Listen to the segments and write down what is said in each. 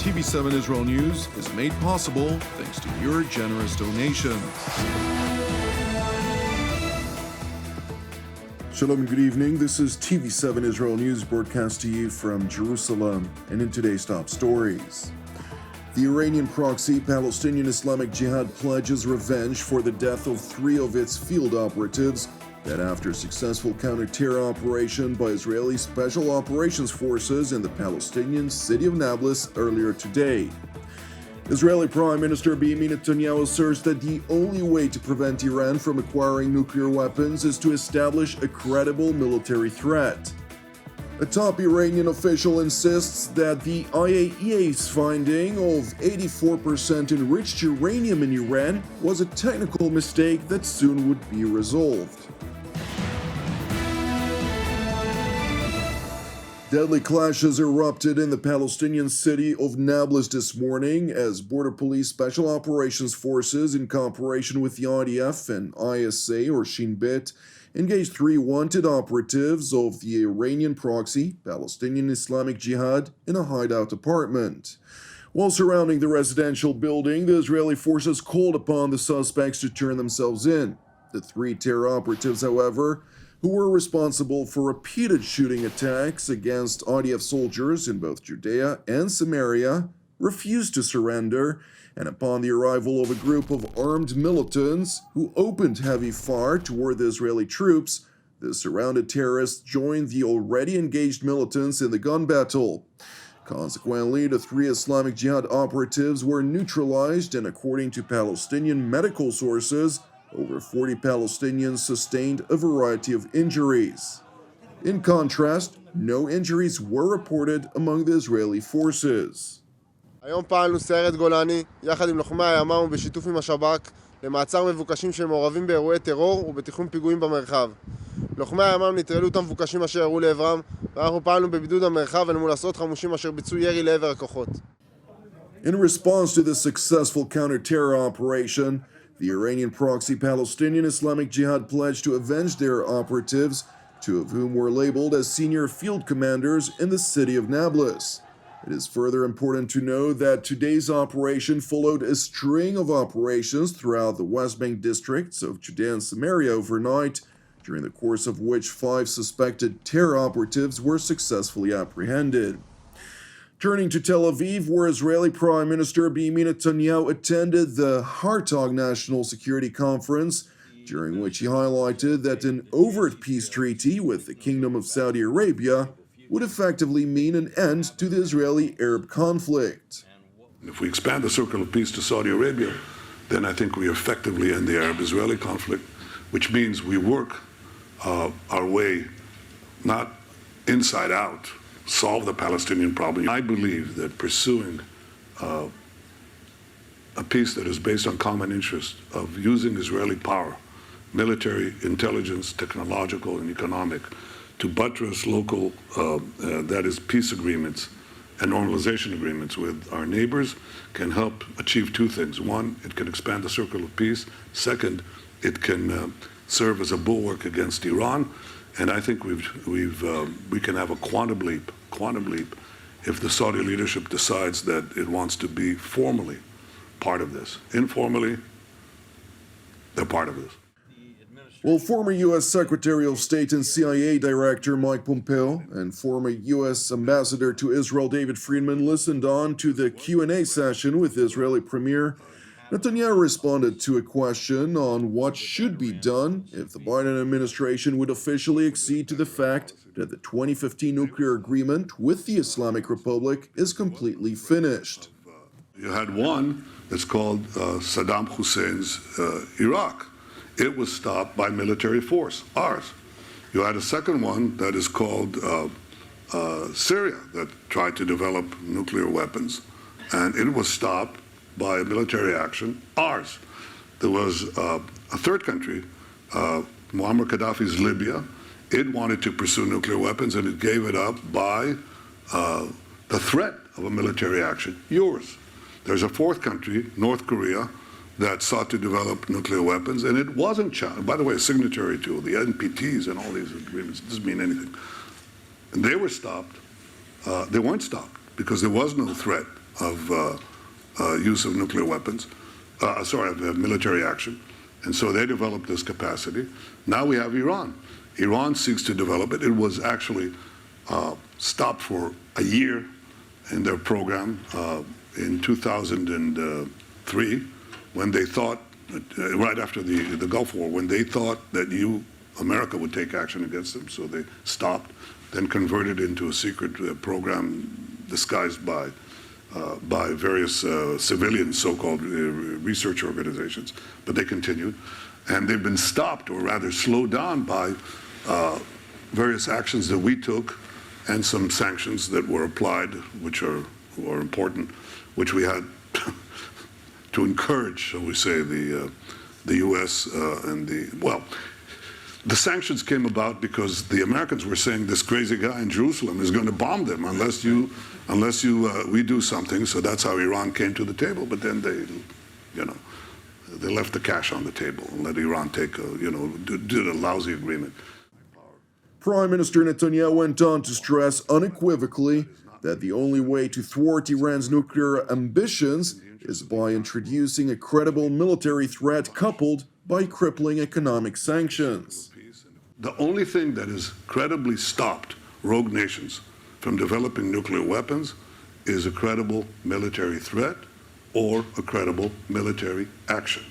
TV7 Israel News is made possible thanks to your generous donations. Shalom and good evening. This is TV7 Israel News broadcast to you from Jerusalem, and in today's top stories. The Iranian-proxy Palestinian Islamic Jihad pledges revenge for the death of 3 of its field operatives that after a successful counter-terror operation by Israeli Special Operations Forces in the Palestinian city of Nablus earlier today. Israeli Prime Minister Benjamin Netanyahu asserts that the only way to prevent Iran from acquiring nuclear weapons is to establish a credible military threat. A top Iranian official insists that the IAEA's finding of 84% enriched uranium in Iran was a technical mistake that soon would be resolved. Deadly clashes erupted in the Palestinian city of Nablus this morning as Border Police Special Operations Forces, in cooperation with the IDF and ISA or Shin Bet, engaged 3 wanted operatives of the Iranian-proxy Palestinian Islamic Jihad in a hideout apartment. While surrounding the residential building, the Israeli forces called upon the suspects to turn themselves in. The 3 terror operatives, however, who were responsible for repeated shooting attacks against IDF soldiers in both Judea and Samaria, refused to surrender, and upon the arrival of a group of armed militants who opened heavy fire toward the Israeli troops, the surrounded terrorists joined the already engaged militants in the gun battle. Consequently, the 3 Islamic Jihad operatives were neutralized, and according to Palestinian medical sources, over 40 Palestinians sustained a variety of injuries. In contrast, no injuries were reported among the Israeli forces. היום פעלנו סיירת גולני יחד עם לוחמי הימ"מ ובשיתוף עם השב"כ למעצר מבוקשים שמעורבים באירועי טרור ובתכנון פיגועים במרחב. לוחמי הימ"מ נטרלו את המבוקשים אשר ירו לעברם, ואנחנו פעלנו בבידוד המרחב אל מול עשרות חמושים אשר ביצעו ירי לעבר הכוחות. In response to the successful counter-terror operation, the Iranian-proxy Palestinian Islamic Jihad pledged to avenge their operatives, 2 of whom were labeled as senior field commanders in the city of Nablus. It is further important to know that today's operation followed a string of operations throughout the West Bank districts of Judea and Samaria overnight, during the course of which 5 suspected terror operatives were successfully apprehended. Turning to Tel Aviv, where Israeli Prime Minister Benjamin Netanyahu attended the Hartog National Security Conference, during which he highlighted that an overt peace treaty with the Kingdom of Saudi Arabia would effectively mean an end to the Israeli-Arab conflict. If we expand the circle of peace to Saudi Arabia, then I think we effectively end the Arab-Israeli conflict, which means we work our way not inside out, solve the Palestinian problem. I believe that pursuing a peace that is based on common interest of using Israeli power, military, intelligence, technological, and economic, to buttress local, that is, peace agreements and normalization agreements with our neighbors can help achieve 2 things. 1, it can expand the circle of peace. 2nd, it can serve as a bulwark against Iran. And I think we can have a quantum leap if the Saudi leadership decides that it wants to be formally part of this. Informally, they're part of this. Well, former U.S. Secretary of State and CIA Director Mike Pompeo and former U.S. Ambassador to Israel David Friedman listened on to the Q&A session with Israeli Premier, Netanyahu responded to a question on what should be done if the Biden administration would officially accede to the fact that the 2015 nuclear agreement with the Islamic Republic is completely finished. You had one that's called Saddam Hussein's Iraq. It was stopped by military force, ours. You had a second one that is called Syria that tried to develop nuclear weapons, and it was stopped by military action, ours. There was a third country, Muammar Gaddafi's Libya. It wanted to pursue nuclear weapons, and it gave it up by the threat of a military action, yours. There's a fourth country, North Korea, that sought to develop nuclear weapons, and it wasn't China. By the way, a signatory to the NPTs and all these agreements doesn't mean anything. And they were stopped. They weren't stopped because there was no threat of use of nuclear weapons, of military action. And so they developed this capacity. Now we have Iran. Iran seeks to develop it. It was actually stopped for a year in their program in 2003 when they thought, right after the Gulf War, when they thought that America would take action against them. So they stopped, then converted into a secret program disguised by various civilian so-called research organizations, but they continued. And they've been stopped, or rather slowed down, by various actions that we took and some sanctions that were applied, which are important, which we had to encourage, shall we say, the U.S. The sanctions came about because the Americans were saying this crazy guy in Jerusalem is going to bomb them unless we do something. So that's how Iran came to the table. But then they left the cash on the table and let Iran take did a lousy agreement. Prime Minister Netanyahu went on to stress unequivocally that the only way to thwart Iran's nuclear ambitions is by introducing a credible military threat coupled by crippling economic sanctions. The only thing that has credibly stopped rogue nations from developing nuclear weapons is a credible military threat or a credible military action.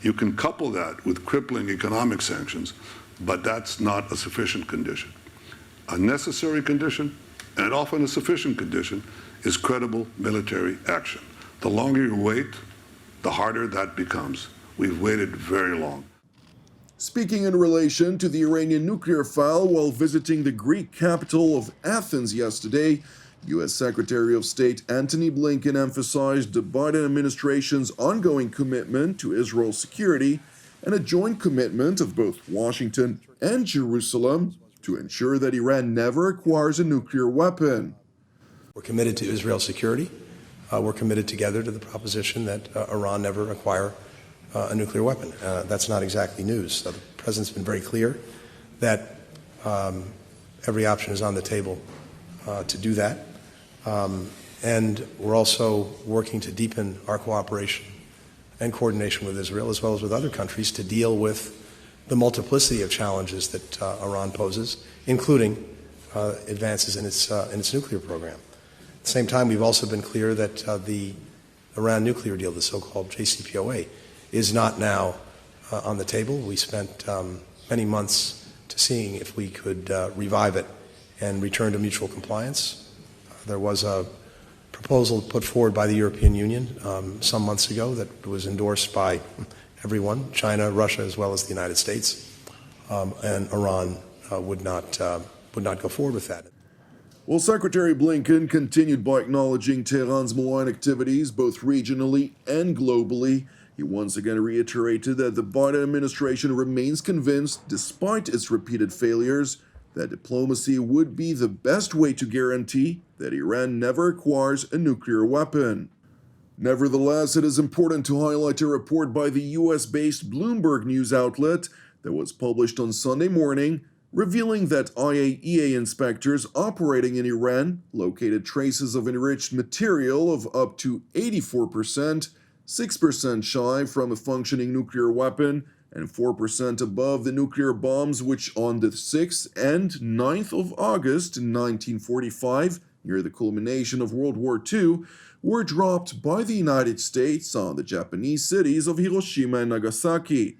You can couple that with crippling economic sanctions, but that's not a sufficient condition. A necessary condition, and often a sufficient condition, is credible military action. The longer you wait, the harder that becomes. We've waited very long. Speaking in relation to the Iranian nuclear file while visiting the Greek capital of Athens yesterday, U.S. Secretary of State Antony Blinken emphasized the Biden administration's ongoing commitment to Israel's security and a joint commitment of both Washington and Jerusalem to ensure that Iran never acquires a nuclear weapon. We're committed to Israel's security. We're committed together to the proposition that Iran never acquire a nuclear weapon. That's not exactly news. The President's been very clear that every option is on the table to do that. And we're also working to deepen our cooperation and coordination with Israel, as well as with other countries, to deal with the multiplicity of challenges that Iran poses, including advances in its nuclear program. At the same time, we've also been clear that the Iran nuclear deal, the so-called JCPOA, is not now on the table. We spent many months to seeing if we could revive it and return to mutual compliance. There was a proposal put forward by the European Union some months ago that was endorsed by everyone, China, Russia, as well as the United States, and Iran would not go forward with that. Well, Secretary Blinken continued by acknowledging Tehran's malign activities both regionally and globally. He once again reiterated that the Biden administration remains convinced, despite its repeated failures, that diplomacy would be the best way to guarantee that Iran never acquires a nuclear weapon. Nevertheless, it is important to highlight a report by the US-based Bloomberg news outlet that was published on Sunday morning, revealing that IAEA inspectors operating in Iran located traces of enriched material of up to 84%, 6% shy from a functioning nuclear weapon, and 4% above the nuclear bombs which on the 6th and 9th of August 1945, near the culmination of World War II, were dropped by the United States on the Japanese cities of Hiroshima and Nagasaki.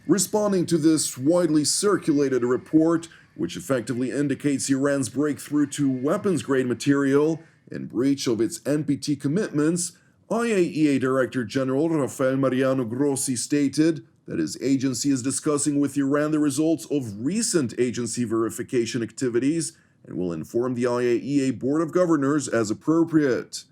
Responding to this widely circulated report, which effectively indicates Iran's breakthrough to weapons-grade material in breach of its NPT commitments, IAEA Director General Rafael Mariano Grossi stated that his agency is discussing with Iran the results of recent agency verification activities and will inform the IAEA Board of Governors as appropriate.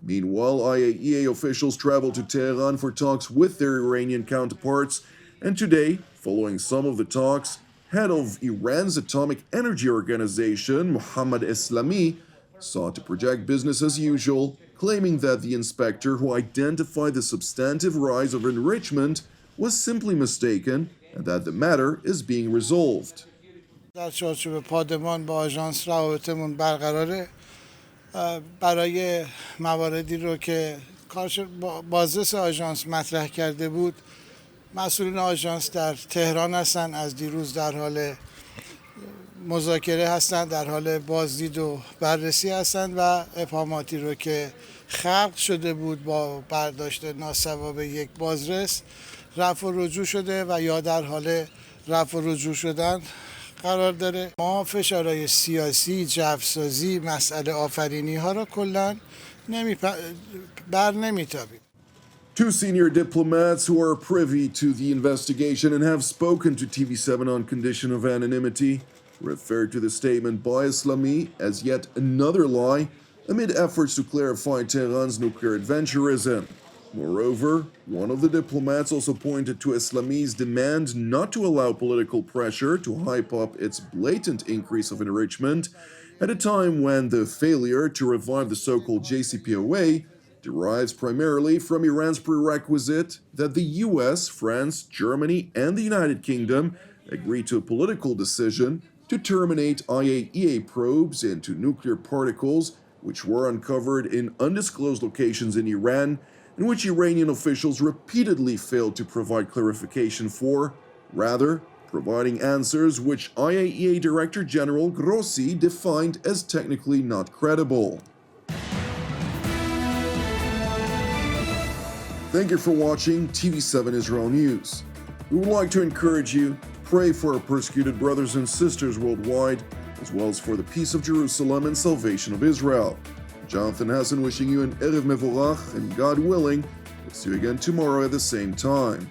Meanwhile, IAEA officials traveled to Tehran for talks with their Iranian counterparts, and today, following some of the talks, head of Iran's Atomic Energy Organization, Mohammad Eslami, sought to project business as usual, claiming that the inspector who identified the substantive rise of enrichment was simply mistaken and that the matter is being resolved. در چارچوب پادمان با آژانس روابطمون برقراره. برای مواردی رو که بازرس آژانس مطرح کرده بود. مسئولین آژانس در تهران هستند، از دیروز در حال مذاکره هستند، در حال بازدید و بررسی هستند و ابهاماتی رو که خلق شده بود با برداشت ناصواب یک بازرس رفع و رجوع شده و یا در حال رفع و رجوع شدن قرار داره. ما فشارهای سیاسی، جوسازی، مسئله آفرینی ها را کلا بر نمیتابیم. Two senior diplomats who are privy to the investigation and have spoken to TV7 on condition of anonymity referred to the statement by Islami as yet another lie amid efforts to clarify Tehran's nuclear adventurism. Moreover, one of the diplomats also pointed to Islami's demand not to allow political pressure to hype up its blatant increase of enrichment at a time when the failure to revive the so-called JCPOA derives primarily from Iran's prerequisite that the US, France, Germany, and the United Kingdom agree to a political decision to terminate IAEA probes into nuclear particles which were uncovered in undisclosed locations in Iran and which Iranian officials repeatedly failed to provide clarification for, rather providing answers which IAEA Director General Grossi defined as technically not credible. Thank you for watching TV7 Israel News. We would like to encourage you, pray for our persecuted brothers and sisters worldwide, as well as for the peace of Jerusalem and salvation of Israel. Jonathan Hassan wishing you an Erev Mevorach, and God willing, we'll see you again tomorrow at the same time.